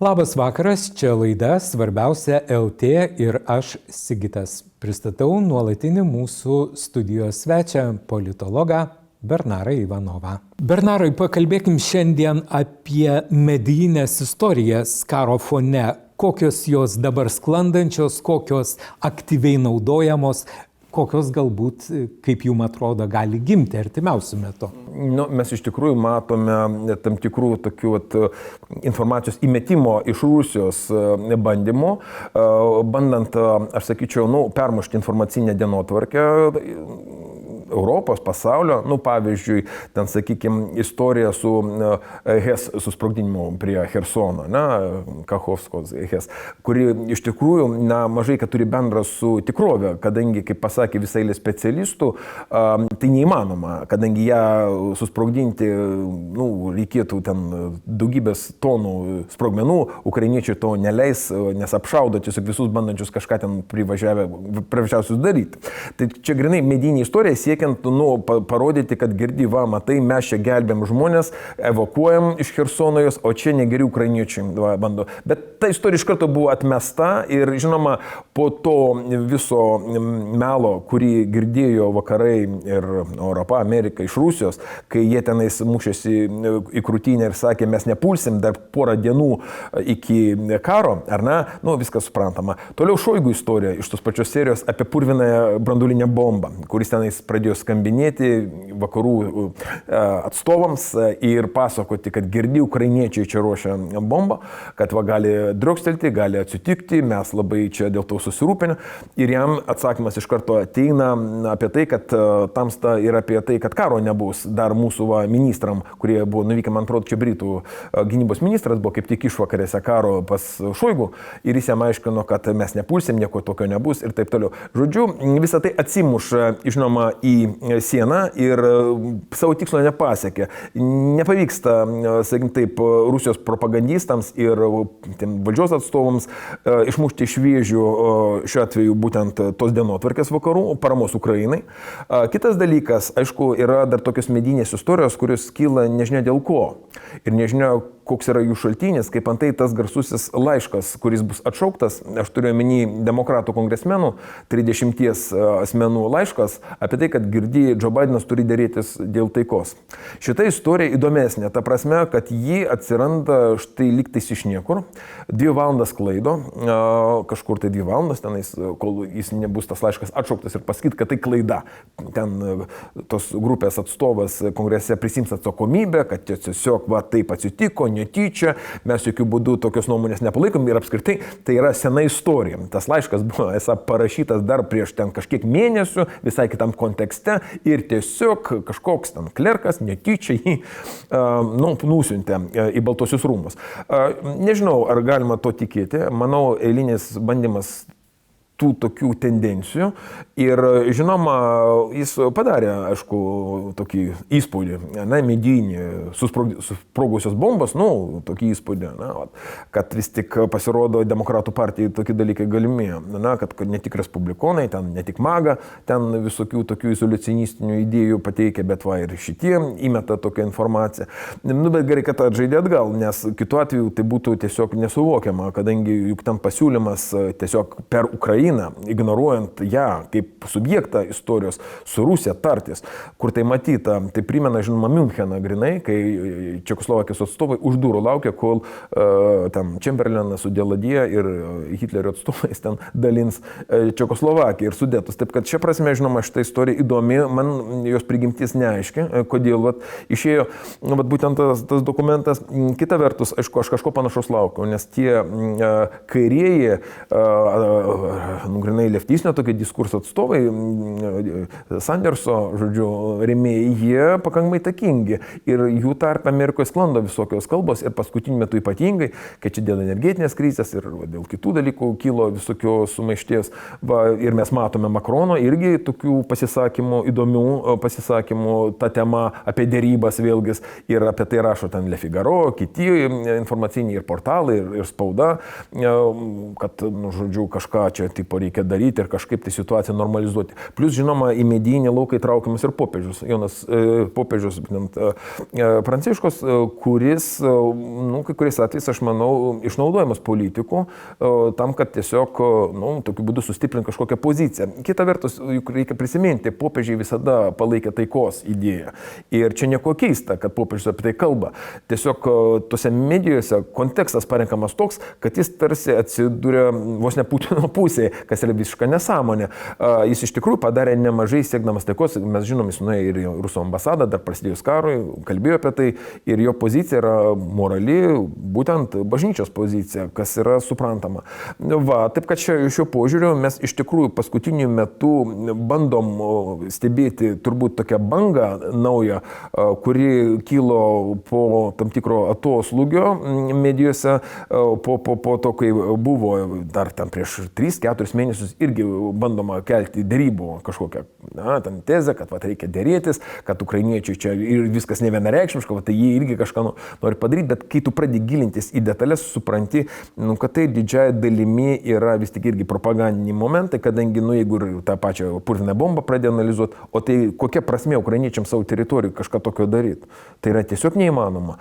Labas vakaras, čia laida Svarbiausia LT ir aš Sigitas. Pristatau nuolatinį mūsų studijos svečią, politologą Bernarą Ivanovą. Bernarai, pakalbėkim šiandien apie medijinės istorijas karo fone. Kokios jos dabar sklandančios, kokios aktyviai naudojamos, kokios galbūt, kaip jums atrodo, gali gimti artimiausiu metu? Mes iš tikrųjų matome tam tikrų tokių informacijos įmetimo iš Rusijos bandymų, bandant, aš sakyčiau, permušti informacinę dienotvarkę Europos, pasaulio, pavyzdžiui, ten, sakykime, istorija su HES susprogdinimu prie Hersono, Kachovskos HES, kuri iš tikrųjų mažai ką turi bendra su tikrovė, kadangi, kaip pasakė visai specialistų, tai neįmanoma, kadangi ją susprogdinti, reikėtų ten daugybės tonų sprogmenų, ukrainiečiai to neleis, nes apšaudo tiesiog visus bandančius kažką ten privažiavusius daryti. Tai čia grinai medinė istorija siekiant parodyti, kad girdi, matai, mes čia gelbėm žmonės, evakuojam iš Hersono jos, o čia negeri ukrainiečiai bando. Bet ta istorija iš karto buvo atmesta ir, žinoma, po to viso melo, kurį girdėjo vakarai ir Europa, Amerika iš Rusijos, kai jie tenais mušėsi į krūtinę ir sakė, mes nepulsim dar porą dienų iki karo, ar ne? Viskas suprantama. Toliau Šoigu istorija iš tos pačios serijos apie purvinąją branduolinę bombą, kuris tenais pradėjo skambinėti vakarų atstovams ir pasakoti, kad girdi ukrainiečiai čia ruošia bombą, kad gali driokstelti, gali atsitikti, mes labai čia dėl to susirūpinę. Ir jam atsakymas iš karto ateina apie tai, kad tamsta ir apie tai, kad karo nebus. Dar mūsų ministram, kurie buvo nuvykę, man atrodo, čia Britų gynybos ministras buvo kaip tik išvakarėse karo pas Šoigu ir jis jam aiškino, kad mes nepulsim, nieko tokio nebus ir taip toliau. Žodžiu, visą tai atsimuša, žinoma, į sieną ir savo tikslo nepasiekė. Nepavyksta, sakykim taip, Rusijos propagandistams ir valdžios atstovams išmušti iš vėžių šiuo atveju būtent tos dienotvarkės vakarų, paramos Ukrainai. Kitas dalykas, aišku, yra dar tokios medinės istorijos, kurios kyla nežinia dėl ko. Ir nežinia, koks yra jų šaltinis, kaip antai tas garsusis laiškas, kuris bus atšauktas, aš turiu omeny demokratų kongresmenų, 30 asmenų laiškas apie tai, kad girdi, Joe Bidenas turi dėrėtis dėl taikos. Šita istorija įdomesnė, ta prasme, kad ji atsiranda štai lygtais iš niekur, 2 valandas klaido, kažkur tai 2 valandas, tenais, kol jis nebus tas laiškas atšauktas ir pasakyti, kad tai klaida. Ten tos grupės atstovas kongrese prisims atsakomybę, kad tiesiog taip atsitiko, netyčia, mes jokių būdų tokios nuomonės nepalaikom ir apskritai tai yra sena istorija. Tas laiškas buvo parašytas dar prieš ten kažkiek mėnesių, visai kitam kontekste ir tiesiog kažkoks ten klerkas netyčia jį nusiuntė į Baltuosius rūmus. Nežinau, ar galima to tikėti, manau, eilinis bandymas tų tokių tendencijų ir, žinoma, jis padarė, aišku, tokį įspūdį, medinį, susprogusios bombos, tokį įspūdį, kad vis tik pasirodo demokratų partijai tokie dalykai galimi, kad ne tik respublikonai, ten ne tik MAGA, ten visokių tokių izoliacionistinių idėjų pateikia, bet ir šitie įmeta tokią informaciją. Bet gerai, kad atžaidė atgal, nes kitu atveju tai būtų tiesiog nesuvokiama, kadangi juk ten pasiūlymas tiesiog per Ukrainą, ignoruojant ją kaip subjektą istorijos su Rusija tartis, kur tai matyta, tai primena, žinoma, Müncheną grinai, kai Čekoslovakijos atstovai už durų laukia, kol ten Čemberlenas su Deladije ir Hitlerio atstovais ten dalins Čekoslovakiją ir Sudetus. Taip kad šia prasme, žinoma, šita istorija įdomi, man jos prigimtis neaiški, kodėl išėjo būtent tas dokumentas. Kita vertus, aišku, aš kažko panašaus laukiu, nes tie kairieji grinai leftistinio tokio diskurso atstovai, Sanderso, žodžiu, rėmėjai, jie pakankamai įtakingi ir jų tarp Amerikoje sklando visokios kalbos ir paskutiniu metu ypatingai, kad čia dėl energetinės krizės ir dėl kitų dalykų kilo visokios sumaišties. Ir mes matome Makrono irgi tokių pasisakymų, įdomių pasisakymų, ta tema apie dėrybas vėlgi ir apie tai rašo ten Le Figaro, kiti informaciniai ir portalai ir spauda, kad, žodžiu, kažką čia tipo reikia daryti ir kažkaip tai situaciją normalizuoti. Plus, žinoma, į medijinį lauką įtraukiamas ir popiežius, popiežius Pranciškus, kuris, kai kuriais atvejais, aš manau, išnaudojamas politikų tam, kad tiesiog, tokiu būdu sustiprinti kažkokią poziciją. Kita vertus, juk reikia prisiminti, popiežiai visada palaikė taikos idėją. Ir čia nieko keista, kad popiežius apie tai kalba. Tiesiog tose medijose kontekstas parenkamas toks, kad jis tarsi atsidūrė vos ne Putino pusėje, kas yra visiška nesąmonė. Jis iš tikrųjų padarė nemažai siekdamas taikos. Mes žinom, jis nuėjo ir į Rusų ambasadą, dar prasidėjus karui, kalbėjo apie tai. Ir jo pozicija yra morali, būtent bažnyčios pozicija, kas yra suprantama. Taip kad šiuo požiūriu mes iš tikrųjų paskutiniu metu bandom stebėti turbūt tokią bangą naują, kuri kilo po tam tikro atoslūgio medijose, po to, kai buvo dar ten prieš 3-4 mėnesius irgi bandoma kelti derybų kažkokią ten tezę, kad reikia dėrėtis, kad ukrainiečiai čia ir viskas nevienareikšmiška, tai jie irgi kažką nori padaryti, bet kai tu pradedi gilintis į detalės, supranti, kad tai didžiąją dalimi yra vis tik irgi propagandiniai momentai, kadangi, jeigu ir tą pačią purviną bombą pradėjo analizuoti, o tai kokia prasmė ukrainiečiams savo teritorijų kažką tokio daryti? Tai yra tiesiog neįmanoma,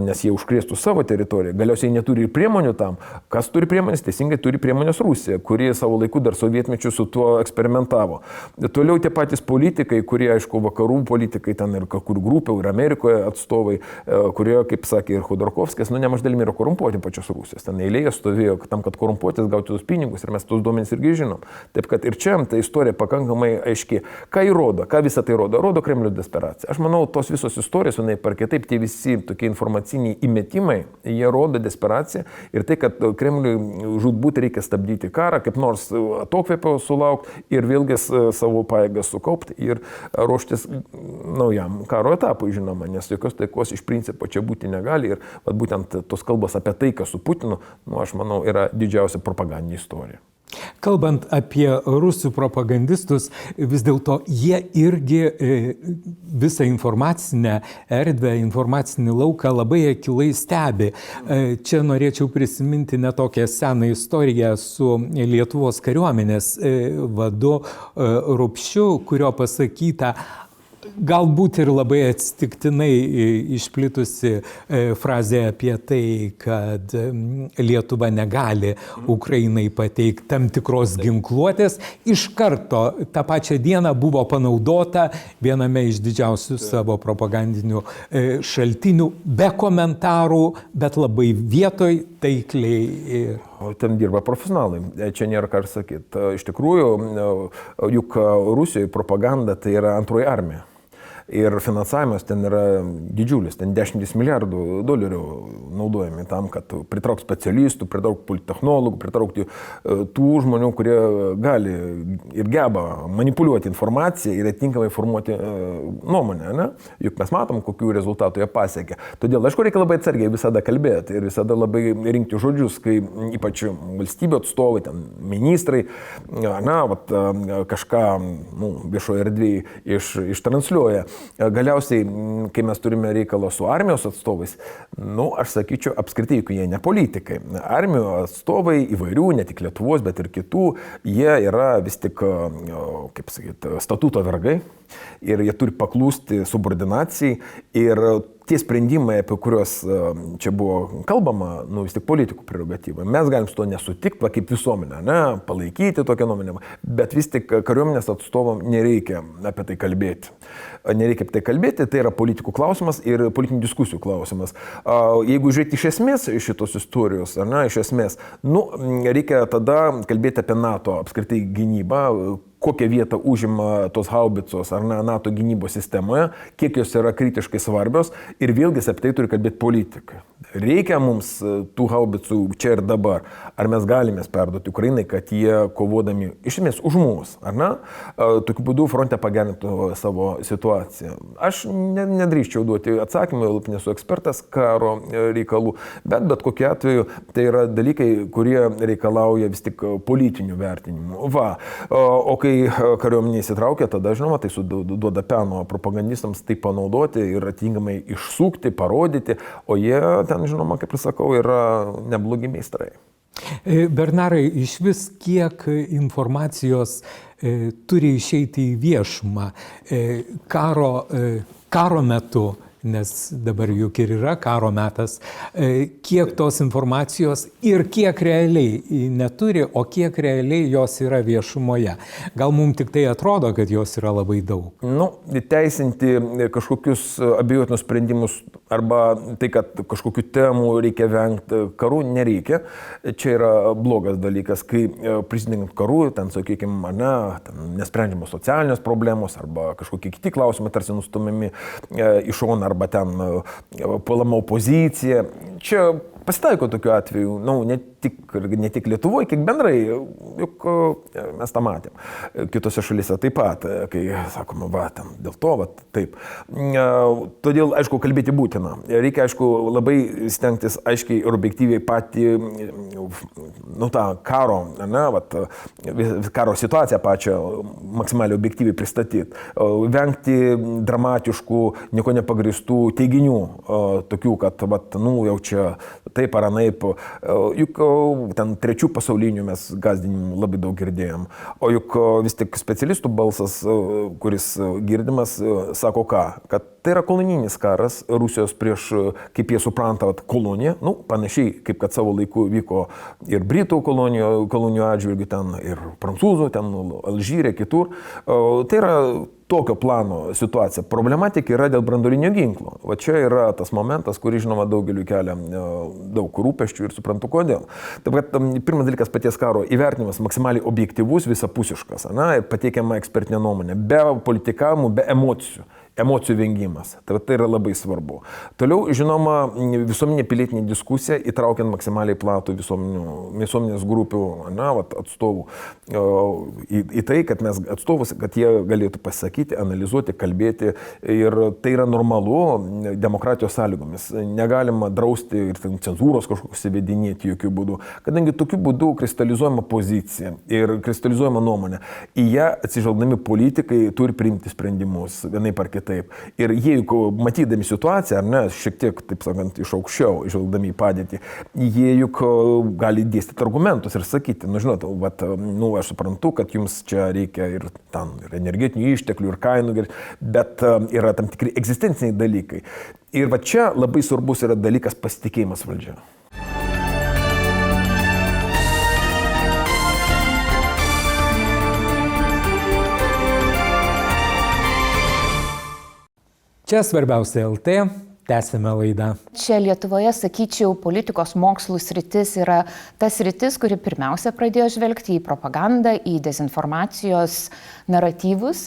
nes jie užkrėstų savo teritoriją, galiausiai neturi ir priemonių tam. Kas turi priemonės? Teisingai turi priemonės Rusija, kurie savo laiku dar sovietmečiu su tuo eksperimentavo. Toliau tie patys politikai, kurie, aišku, vakarų politikai, ten ir kur grupių, ir Amerikoje atstovai, kurie, kaip sakė ir Khodorkovskis, nemažai dalimi yra korumpuoti pačios Rusijos. Ten eilėje stovėjo tam, kad korumpuotis, gauti tus pinigus ir mes tus duomenys irgi žinom. Taip kad ir čia ta istorija pakankamai aiški. Ką įrodo? Ką visą tai rodo? Rodo Kremliaus desperaciją. Aš manau, tos visos istorijos, par kitaip, tie visi tokie informaciniai įmetimai, jie rodo desperaciją ir tai, kad Kremliui žūtbūt reikia stabdyti karą, kaip nors atokvėpio sulaukti ir vėlgi savo pajėgas sukaupti ir ruoštis naujam karo etapui, žinoma, nes jokios taikos iš principo čia būti negali ir būtent tos kalbos apie taiką su Putinu, aš manau, yra didžiausia propagandinė istorija. Kalbant apie rusų propagandistus, vis dėlto jie irgi visą informacinę erdvę, informacinį lauką labai akylai stebi. Čia norėčiau prisiminti netokią seną istoriją su Lietuvos kariuomenės vadu Rupšiu, kurio pasakyta, galbūt ir labai atsitiktinai išplitusi frazė apie tai, kad Lietuva negali Ukrainai pateikti tam tikros ginkluotės, iš karto tą pačią dieną buvo panaudota viename iš didžiausių savo propagandinių šaltinių, be komentarų, bet labai vietoj, taikliai. O ten dirba profesionalai, čia nėra ką sakyti. Iš tikrųjų, juk Rusijoje propaganda tai yra antroji armija. Ir finansavimas ten yra didžiulis, ten 10 milijardų dolerių naudojami tam, kad pritraukti specialistų, pritraukti politechnologų, pritraukti tų žmonių, kurie gali ir geba manipuliuoti informaciją ir atitinkamai formuoti nuomonę. Ne? Juk mes matom, kokių rezultatų jie pasiekia. Todėl, aišku, reikia labai atsargiai visada kalbėti ir visada labai rinkti žodžius, kai ypač valstybių atstovai, ten ministrai, kažką viešoje erdvėje ištransliuoja. Galiausiai, kai mes turime reikalą su armijos atstovais, aš sakyčiau, apskritai, juk jie ne politikai. Armijos atstovai įvairių, ne tik Lietuvos, bet ir kitų, jie yra vis tik, kaip sakyti, statuto vergai ir jie turi paklūsti subordinacijai ir tie sprendimai, apie kuriuos čia buvo kalbama, vis tik politikų prerogatyva. Mes galim su to nesutikti, kaip visuomenė, palaikyti tokią nuomonę, bet vis tik kariuomenės atstovam nereikia apie tai kalbėti. Nereikia apie tai kalbėti, tai yra politikų klausimas ir politinių diskusijų klausimas. Jeigu žiūrėti iš esmės šitos istorijos, iš esmės, reikia tada kalbėti apie NATO apskritai gynybą, kokią vietą užima tos haubicos ar NATO gynybos sistemoje, kiek jos yra kritiškai svarbios ir vėlgi apie tai turi kalbėti politikai. Reikia mums tų haubicų čia ir dabar. Ar mes galime perduoti Ukrainai, kad jie kovodami iš esmės už mus, ar ne? Tokiu būdu fronte pagerintų savo situaciją. Aš nedrįščiau duoti atsakymą, nesu ekspertas karo reikalų, bet kokiu atveju tai yra dalykai, kurie reikalauja vis tik politinių vertinimų. O kai kariuomenė įsitraukia, tada, žinoma, tai duoda peno propagandistams tai panaudoti ir atitinkamai išsukti, parodyti, o jie ten, žinoma, kaip ir sakau, yra neblogi meistrai. Bernarai, iš vis kiek informacijos turi išeiti į viešumą karo metu, nes dabar juk ir yra karo metas, kiek tos informacijos ir kiek realiai neturi, o kiek realiai jos yra viešumoje. Gal mums tik tai atrodo, kad jos yra labai daug. Teisinti kažkokius abejotinus sprendimus arba tai, kad kažkokių temų reikia vengti karų, nereikia. Čia yra blogas dalykas, kai prisidengant karų, ten, sakykime, nesprendžiamos socialinės problemos arba kažkokie kiti klausimai tarsi nustumiami į šoną arba ten puolama opozicija. Čia pasitaiko tokiu atveju, ne tik Lietuvoje, kiek bendrai, juk mes tą matėm. Kitose šalyse taip pat, kai sakoma, dėl to, taip. Todėl, aišku, kalbėti būtina. Reikia, aišku, labai stengtis aiškiai ir objektyviai patį, tą karo, karo situaciją pačią maksimaliai objektyviai pristatyti. Vengti dramatiškų, nieko nepagristų teiginių, tokių, kad, jau čia taip ar anaip. Juk ten trečių pasaulinių mes gąsdinimų labai daug girdėjom. O juk vis tik specialistų balsas, kuris girdimas, sako ką? Kad tai yra kolonijinis karas Rusijos prieš, kaip jie supranta, koloniją. Panašiai, kaip kad savo laiku vyko ir Britų kolonijų atžvilgių ten, ir prancūzų, ten Alžyre, kitur. Tai yra tokio plano situacija. Problematika yra dėl branduolinio ginklo. Čia yra tas momentas, kurį, žinoma, daugeliu kelia daug rūpesčių ir suprantu kodėl. Taip kad pirmas dalykas paties karo įvertinimas maksimaliai objektyvus, visapusiškas, ir pateikiama ekspertinė nuomonė, be politikavimų, be emocijų vengimas. Tai yra labai svarbu. Toliau, žinoma, visuomeninė pilietinė diskusija, įtraukiant maksimaliai platų visuomenės grupių atstovų į tai, kad mes atstovus, kad jie galėtų pasakyti, analizuoti, kalbėti. Ir tai yra normalu demokratijos sąlygomis. Negalima drausti ir cenzūros kažkokius įvedinėti jokių būdų, kadangi tokiu būdu kristalizuojama pozicija ir kristalizuojama nuomonė. Į ją atsižvelgdami politikai turi priimti sprendimus vienaip ar kitaip. Ir jie, matydami situaciją, šiek tiek, taip sakant, iš aukščiau, žvelgdami į padėtį, jie juk gali dėstyti argumentus ir sakyti, žinot, aš suprantu, kad jums čia reikia ir energetinių išteklių, ir kainų, bet yra tam tikri egzistenciniai dalykai. Ir čia labai svarbus yra dalykas pasitikėjimas valdžia. Čia Svarbiausia LT, tęsime laidą. Čia Lietuvoje, sakyčiau, politikos mokslų sritis yra tas sritis, kuri pirmiausia pradėjo žvelgti į propagandą, į dezinformacijos naratyvus.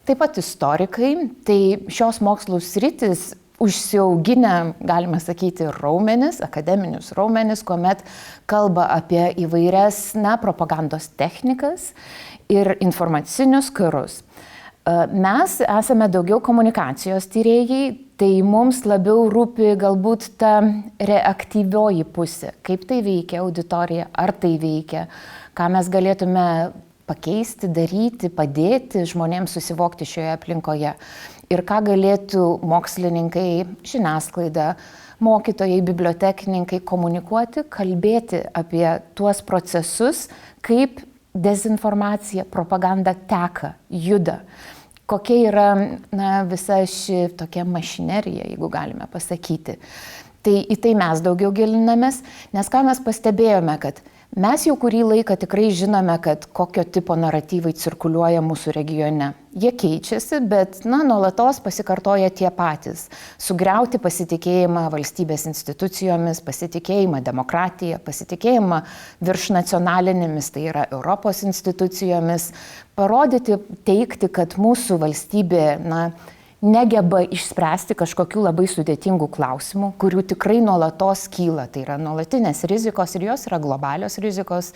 Taip pat istorikai, tai šios mokslų sritis užsiauginę, galima sakyti, raumenis, akademinius raumenis, kuomet kalba apie įvairias propagandos technikas ir informacinius karus. Mes esame daugiau komunikacijos tyrėjai, tai mums labiau rūpi galbūt ta reaktyvioji pusė, kaip tai veikia auditorija, ar tai veikia, ką mes galėtume pakeisti, daryti, padėti žmonėms susivokti šioje aplinkoje ir ką galėtų mokslininkai, žiniasklaida, mokytojai, bibliotekininkai komunikuoti, kalbėti apie tuos procesus, kaip dezinformacija, propaganda teka, juda. Kokia yra visa ši tokia mašinerija, jeigu galime pasakyti. Tai į tai mes daugiau gilinamės, nes ką mes pastebėjome, kad mes jau kurį laiką tikrai žinome, kad kokio tipo naratyvai cirkuliuoja mūsų regione. Jie keičiasi, bet nuolatos pasikartoja tie patys. Sugriauti pasitikėjimą valstybės institucijomis, pasitikėjimą demokratiją, pasitikėjimą virš nacionalinėmis, tai yra Europos institucijomis, parodyti, teikti, kad mūsų valstybė negeba išspręsti kažkokių labai sudėtingų klausimų, kurių tikrai nuolatos kyla. Tai yra nuolatinės rizikos ir jos yra globalios rizikos.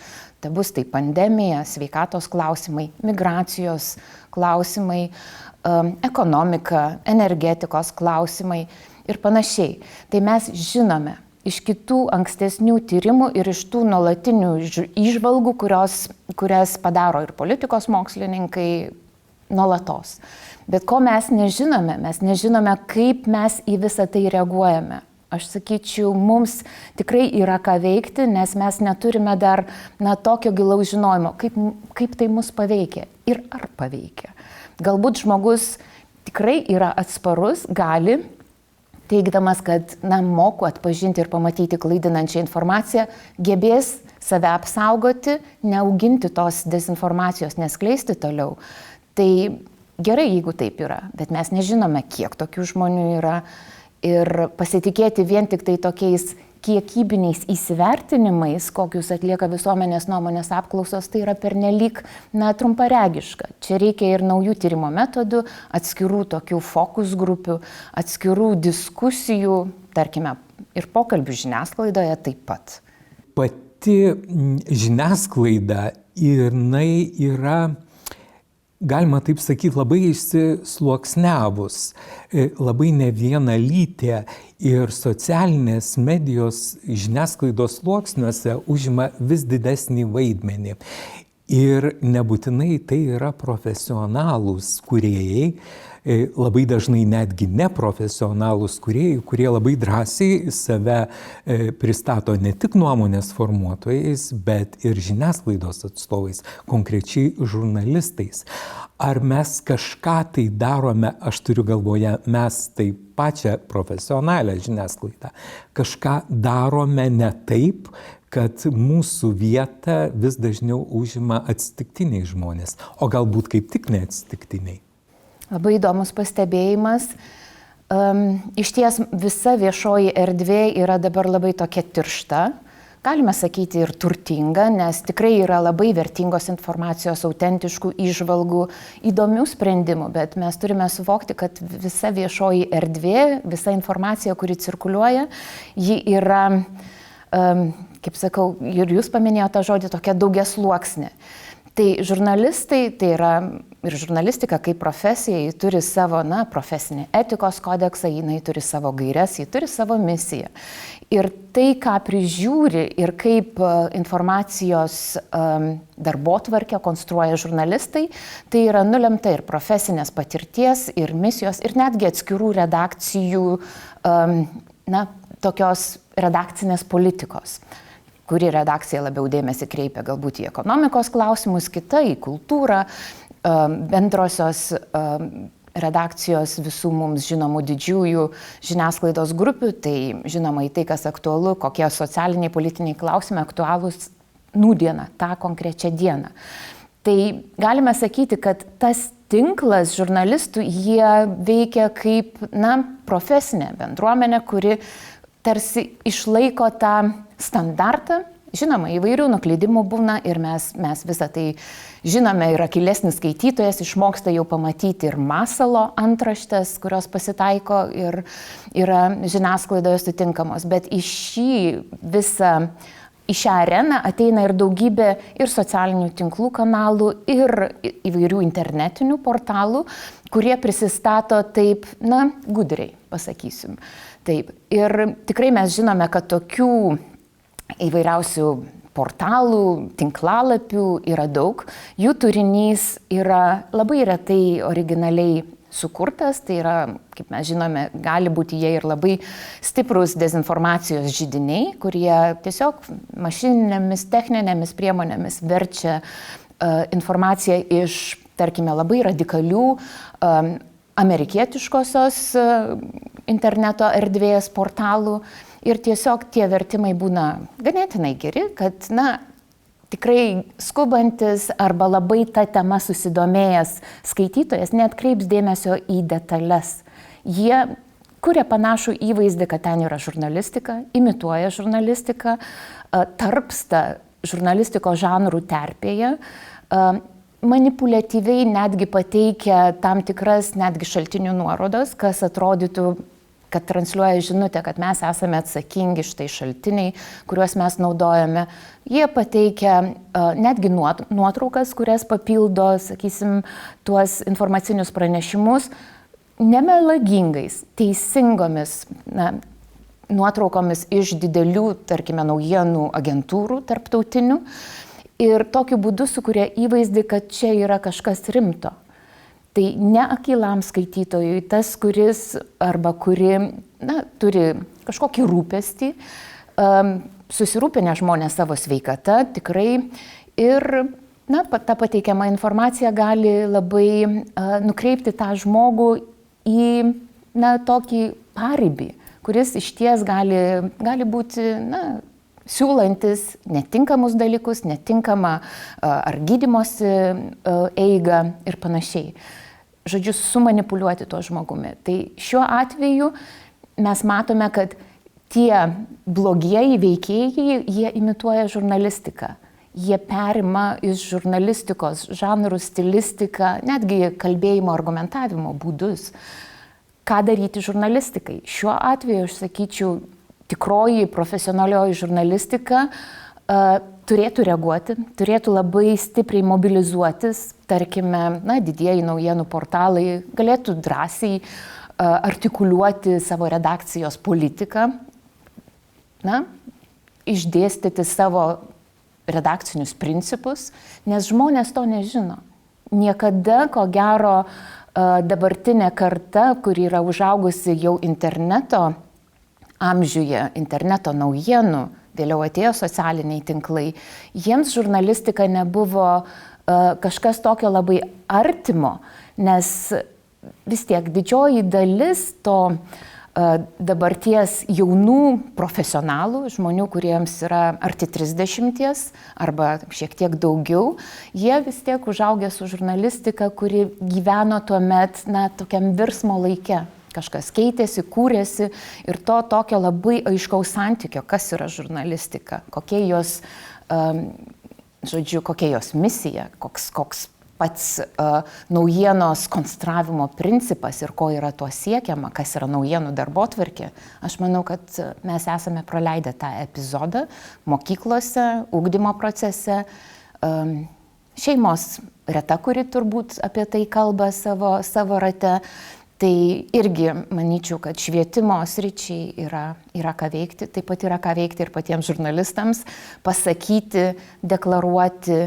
Tai bus tai pandemija, sveikatos klausimai, migracijos klausimai, ekonomika, energetikos klausimai ir panašiai. Tai mes žinome iš kitų ankstesnių tyrimų ir iš tų nuolatinių įžvalgų, kurias padaro ir politikos mokslininkai nuolatos. Bet ko mes nežinome, kaip mes į visą tai reaguojame. Aš sakyčiau, mums tikrai yra ką veikti, nes mes neturime dar tokio gilaus žinojimo, kaip tai mus paveikia ir ar paveikia. Galbūt žmogus tikrai yra atsparus, gali, teigdamas, kad moku atpažinti ir pamatyti klaidinančią informaciją, gebės save apsaugoti, neauginti tos dezinformacijos, neskleisti toliau. Tai gerai, jeigu taip yra, bet mes nežinome, kiek tokių žmonių yra. Ir pasitikėti vien tik tai tokiais kiekybiniais įsivertinimais, kokius atlieka visuomenės nuomonės apklausos, tai yra pernelyg trumparegiška. Čia reikia ir naujų tyrimo metodų, atskirų tokių fokus grupių, atskirų diskusijų, tarkime, ir pokalbių žiniasklaidoje taip pat. Pati žiniasklaida, jinai yra, galima taip sakyti, labai išsisluoksniavus, labai nevienalytė ir socialinės medijos žiniasklaidos sluoksniuose užima vis didesnį vaidmenį. Ir nebūtinai tai yra profesionalūs kūrėjai, labai dažnai netgi neprofesionalūs kūrėjai, kurie labai drąsiai save pristato ne tik nuomonės formuotojais, bet ir žiniasklaidos atstovais, konkrečiai žurnalistais. Ar mes kažką tai darome, aš turiu galvoje, mes tai pačią profesionalią žiniasklaidą, kažką darome ne taip, kad mūsų vietą vis dažniau užima atsitiktiniai žmonės, o galbūt kaip tik neatsitiktiniai. Labai įdomus pastebėjimas. Iš ties visa viešoji erdvė yra dabar labai tokia tiršta, galime sakyti ir turtinga, nes tikrai yra labai vertingos informacijos, autentiškų įžvalgų, įdomių sprendimų, bet mes turime suvokti, kad visa viešoji erdvė, visa informacija, kuri cirkuliuoja, ji yra, kaip sakau, ir jūs paminėjote tą žodį, tokia daugiasluoksnė. Tai žurnalistai, tai yra ir žurnalistika kaip profesija, ji turi savo profesinį etikos kodeksą, jinai turi savo gaires, ji turi savo misiją. Ir tai, ką prižiūri ir kaip informacijos darbotvarkę konstruoja žurnalistai, tai yra nulemta ir profesinės patirties, ir misijos, ir netgi atskirų redakcijų, tokios redakcinės politikos, kuri redakcija labiau dėmesį kreipia galbūt į ekonomikos klausimus, kita į kultūrą, bendrosios redakcijos visų mums žinomų didžiųjų žiniasklaidos grupių, tai žinoma į tai, kas aktualu, kokie socialiniai, politiniai klausimai aktualūs nūdieną, tą konkrečią dieną. Tai galime sakyti, kad tas tinklas žurnalistų, jie veikia kaip profesinė bendruomenė, kuri tarsi išlaiko tą standartą. Žinoma, įvairių nuklydimų būna ir mes visą tai žinome, ir akylesnis skaitytojas išmoksta jau pamatyti ir masalo antraštės, kurios pasitaiko ir yra žiniasklaidoje sutinkamos, bet į šią areną ateina ir daugybė ir socialinių tinklų kanalų, ir įvairių internetinių portalų, kurie prisistato taip, gudriai, pasakysim. Taip. Ir tikrai mes žinome, kad tokių įvairiausių portalų, tinklalapių yra daug. Jų turinys yra labai retai originaliai sukurtas, tai yra, kaip mes žinome, gali būti jie ir labai stiprus dezinformacijos židiniai, kurie tiesiog mašininėmis, techninėmis priemonėmis verčia informaciją iš, tarkime, labai radikalių amerikietiškosios interneto erdvės portalų. Ir tiesiog tie vertimai būna ganėtinai geri, kad, tikrai skubantis arba labai tą temą susidomėjęs skaitytojas neatkreips dėmesio į detalės. Jie kuria panašų įvaizdį, kad ten yra žurnalistika, imituoja žurnalistiką, tarpsta žurnalistikos žanrų terpėje, manipuliatyviai netgi pateikia tam tikras netgi šaltinių nuorodas, kas atrodytų, kad transliuoja žinutę, kad mes esame atsakingi štai šaltiniai, kuriuos mes naudojame. Jie pateikia netgi nuotraukas, kurias papildo, sakysim, tuos informacinius pranešimus nemelagingais, teisingomis nuotraukomis iš didelių, tarkime, naujienų agentūrų tarptautinių. Ir tokiu būdu sukuria įvaizdį, kad čia yra kažkas rimto. Tai ne akylam skaitytojui, tas, kuris arba kuri turi kažkokį rūpestį, susirūpinę žmonės savo sveikata tikrai ir ta pateikiama informacija gali labai nukreipti tą žmogų į tokį paribį, kuris išties gali būti siūlantis netinkamus dalykus, netinkamą ar gydymosi eigą ir panašiai. Žodžiu, sumanipuliuoti tuo žmogumi. Tai šiuo atveju mes matome, kad tie blogieji veikėjai, jie imituoja žurnalistiką. Jie perima iš žurnalistikos žanrų stilistiką, netgi kalbėjimo argumentavimo būdus. Ką daryti žurnalistikai? Šiuo atveju, aš sakyčiau, tikroji profesionalioji žurnalistika turėtų reaguoti, turėtų labai stipriai mobilizuotis, tarkime, didieji naujienų portalai galėtų drąsiai artikuliuoti savo redakcijos politiką, išdėstyti savo redakcinius principus, nes žmonės to nežino. Niekada, ko gero, dabartinė karta, kuri yra užaugusi jau interneto amžiuje, interneto naujienų, vėliau atėjo socialiniai tinklai, jiems žurnalistika nebuvo kažkas tokio labai artimo, nes vis tiek didžioji dalis to dabarties jaunų profesionalų, žmonių, kuriems yra arti 30 arba šiek tiek daugiau, jie vis tiek užaugę su žurnalistika, kuri gyveno tuomet, tokiam virsmo laike. Kažkas keitėsi, kūrėsi ir to tokio labai aiškaus santykio, kas yra žurnalistika, kokia jos, kokia jos misija, koks pats naujienos konstravimo principas ir ko yra tuo siekiama, kas yra naujienų darbotvarkė. Aš manau, kad mes esame praleidę tą epizodą mokyklose, ugdymo procese. Šeimos reta, kuri turbūt apie tai kalba savo rate. Tai irgi manyčiau, kad švietimo sričiai yra ką veikti, taip pat yra ką veikti ir patiems žurnalistams, pasakyti, deklaruoti,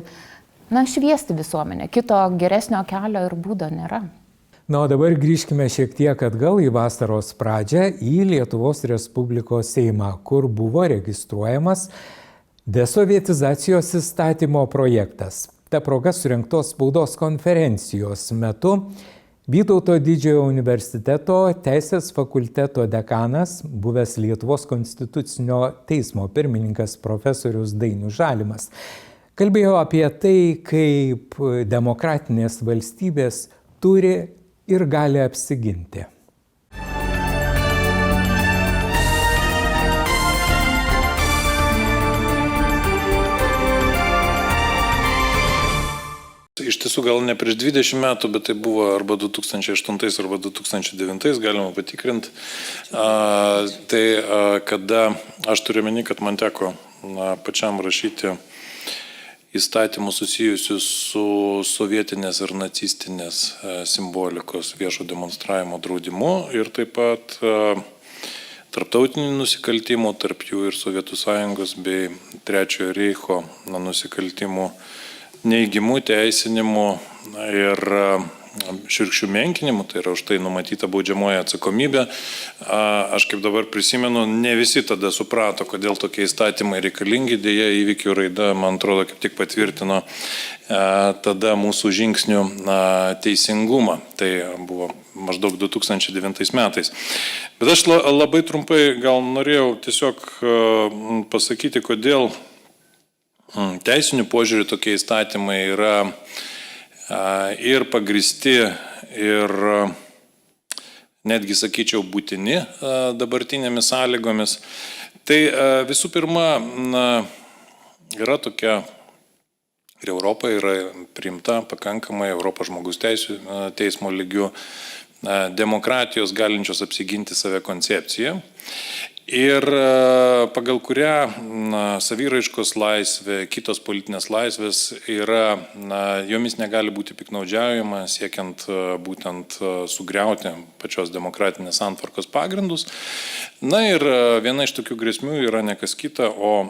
šviesti visuomenę. Kito geresnio kelio ir būdo nėra. O dabar grįžkime šiek tiek atgal į vasaros pradžią, į Lietuvos Respublikos Seimą, kur buvo registruojamas desovietizacijos įstatymo projektas. Ta proga surengtos spaudos konferencijos metu Vytauto didžiojo universiteto teisės fakulteto dekanas, buvęs Lietuvos konstitucinio teismo pirmininkas profesorius Dainius Žalimas, kalbėjo apie tai, kaip demokratinės valstybės turi ir gali apsiginti. Iš tiesų gal ne prieš 20 metų, bet tai buvo arba 2008 arba 2009, galima patikrinti. Kada aš turiu meni, kad man teko pačiam rašyti įstatymus susijusius su sovietinės ir nacistinės simbolikos viešo demonstravimo draudimu ir taip pat tarptautinių nusikaltimų, tarp jų ir Sovietų Sąjungos bei Trečiojo Reicho nusikaltimų neigimų, teisinimų ir šiurkščių menkinimų, tai yra už tai numatyta baudžiamoji atsakomybė. Aš kaip dabar prisimenu, ne visi tada suprato, kodėl tokie įstatymai reikalingi, dėja įvykių raida, man atrodo, kaip tik patvirtino tada mūsų žingsnių teisingumą. Tai buvo maždaug 2009 metais. Bet aš labai trumpai gal norėjau tiesiog pasakyti, kodėl teisinių požiūrių tokie įstatymai yra ir pagristi, ir netgi, sakyčiau, būtini dabartinėmis sąlygomis. Tai visų pirma, yra tokia, ir Europoje yra priimta pakankamai Europos žmogaus teisių teismo lygių demokratijos galinčios apsiginti save koncepcija. ir pagal kurią saviraiškos laisvė, kitos politinės laisvės yra, jomis negali būti piknaudžiaujama, siekiant būtent sugriauti pačios demokratinės santvarkos pagrindus. Na ir viena iš tokių grėsmių yra ne kas kita, o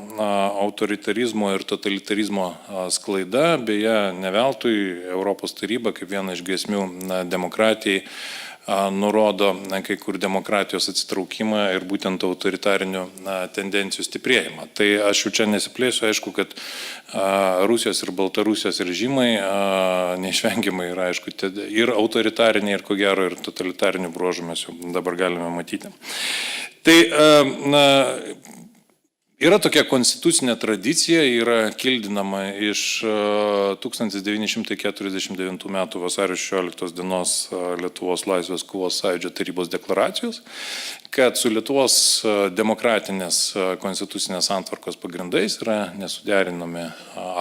autoritarizmo ir totalitarizmo sklaida, beje, ne veltui Europos taryba kaip viena iš grėsmių demokratijai nurodo kai kur demokratijos atsitraukimą ir būtent autoritarinių tendencijų stiprėjimą. Tai aš jau čia nesiplėsiu, aišku, kad Rusijos ir Baltarusijos režimai neišvengiamai yra, aišku, ir autoritariniai, ir ko gero, ir totalitarinių bruožų mes jau dabar galime matyti. Tai yra tokia konstitucinė tradicija, yra kildinama iš 1949 m. vasario 16 dienos Lietuvos laisvės kovos sąjūdžio tarybos deklaracijos, kad su Lietuvos demokratinės konstitucinės santvarkos pagrindais yra nesuderinami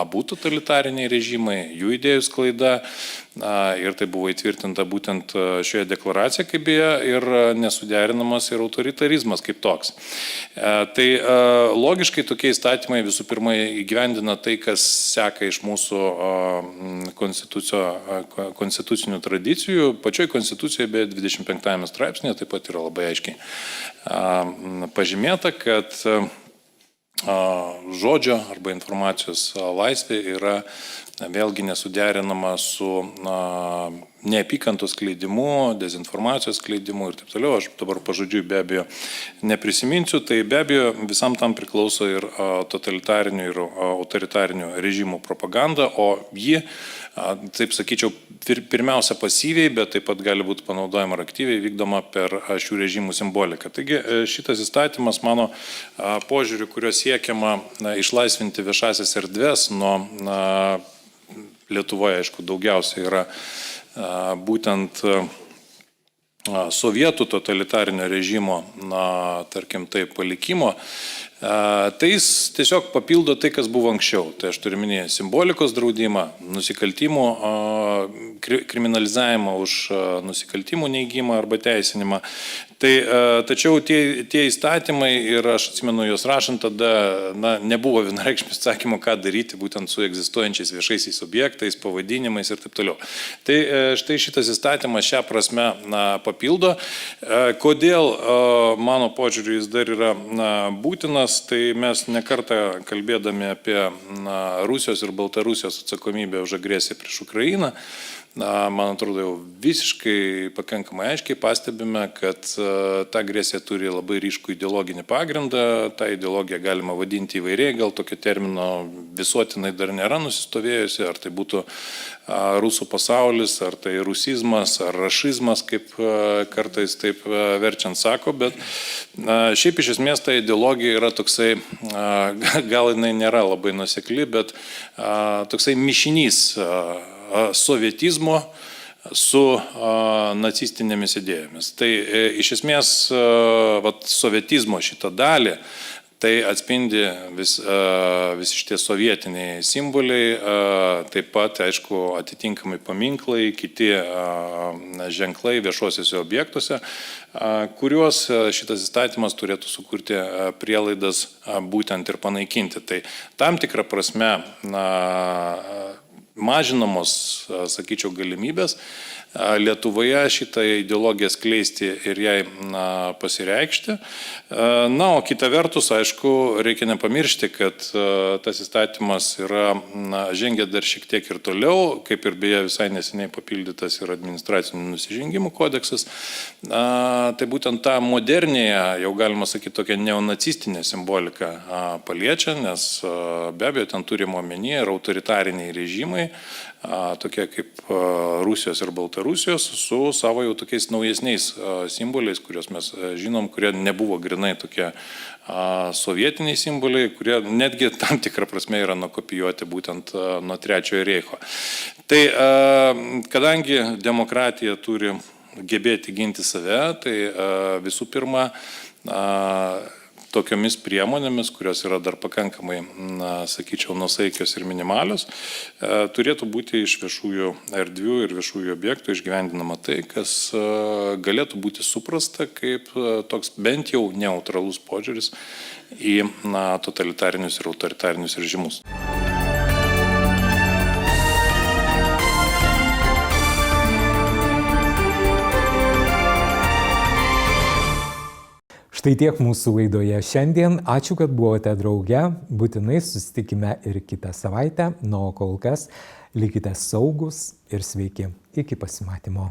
abu totalitariniai režimai, jų idėjų sklaida, ir tai buvo įtvirtinta būtent šioje deklaracijoje, kaip beje, ir nesuderinamas ir autoritarizmas kaip toks. Tai logiškai tokie įstatymai visų pirma įgyvendina tai, kas seka iš mūsų konstitucinių tradicijų. Pačioj konstitucijoje, beje, 25 straipsnėje taip pat yra labai aiškiai pažymėta, kad žodžio arba informacijos laisvė yra vėlgi nesuderinama su neapykantos skleidimu, dezinformacijos skleidimu ir taip toliau. Aš dabar pažodžiui be abejo neprisiminsiu, tai be abejo visam tam priklauso ir totalitarinių ir autoritarinių režimų propaganda, o ji, taip sakyčiau, pirmiausia pasyviai, bet taip pat gali būti panaudojama ir aktyviai vykdoma per šių režimų simboliką. Taigi šitas įstatymas mano požiūriu, kurio siekiama išlaisvinti viešasias erdves nuo Lietuvoje, aišku, daugiausiai yra būtent sovietų totalitarinio režimo, tarkim, taip, palikimo, tai jis tiesiog papildo tai, kas buvo anksčiau. Tai aš turiu minėti simbolikos draudimą, nusikaltimų kriminalizavimą už nusikaltimų neigimą arba teisinimą. Tačiau tie įstatymai, ir aš atsimenu juos rašant, tada nebuvo vienareikšmio atsakymo, ką daryti būtent su egzistuojančiais viešaisiais objektais, pavadinimais ir taip toliau. Tai štai šitas įstatymas šią prasme papildo. Kodėl mano požiūriu jis dar yra būtinas, tai mes nekartą kalbėdami apie Rusijos ir Baltarusijos atsakomybę už agresiją prieš Ukrainą, man atrodo, jau visiškai pakankamai aiškiai pastebime, kad ta agresija turi labai ryškų ideologinį pagrindą. Ta ideologija galima vadinti įvairiai, gal tokio termino visuotinai dar nėra nusistovėjusi, ar tai būtų rusų pasaulis, ar tai rusizmas, ar rašizmas, kaip kartais taip verčiant sako, bet šiaip iš esmės ta ideologija yra toksai, gal jinai nėra labai nuosekli, bet toksai mišinys sovietizmo su nacistinėmis idėjomis. Tai iš esmės sovietizmo šitą dalį tai atspindi visi šitie sovietiniai simboliai, taip pat, aišku, atitinkamai paminklai, kiti ženklai viešuosiuose objektuose, kuriuos šitas įstatymas turėtų sukurti prielaidas būtent ir panaikinti. Tai tam tikrą prasme mažinamos, sakyčiau, galimybės Lietuvoje šitą ideologiją skleisti ir jai pasireikšti. O kita vertus, aišku, reikia nepamiršti, kad tas įstatymas yra žengia dar šiek tiek ir toliau, kaip ir beje visai neseniai papildytas ir administracinių nusižengimų kodeksas. Tai būtent tą modernėje, jau galima sakyti, tokią neonacistinę simboliką paliečia, nes be abejo ten turime omenyje ir autoritariniai režimai, tokie kaip Rusijos ir Baltarusijos, su savo jau tokiais naujesniais simboliais, kuriuos mes žinom, kurie nebuvo grinai tokie sovietiniai simboliai, kurie netgi tam tikrą prasme yra nukopijuoti būtent nuo Trečiojo reicho. Tai kadangi demokratija turi gebėti ginti save, tai visų pirma tokiomis priemonėmis, kurios yra dar pakankamai, sakyčiau, nusaikios ir minimalios, turėtų būti iš viešųjų erdvių ir viešųjų objektų išgyvendinama tai, kas galėtų būti suprasta kaip toks bent jau neutralus požiūris į totalitarinius ir autoritarinius režimus. Štai tiek mūsų laidoje šiandien. Ačiū, kad buvote drauge. Būtinai susitikime ir kitą savaitę. O kol kas likite saugūs ir sveiki. Iki pasimatymo.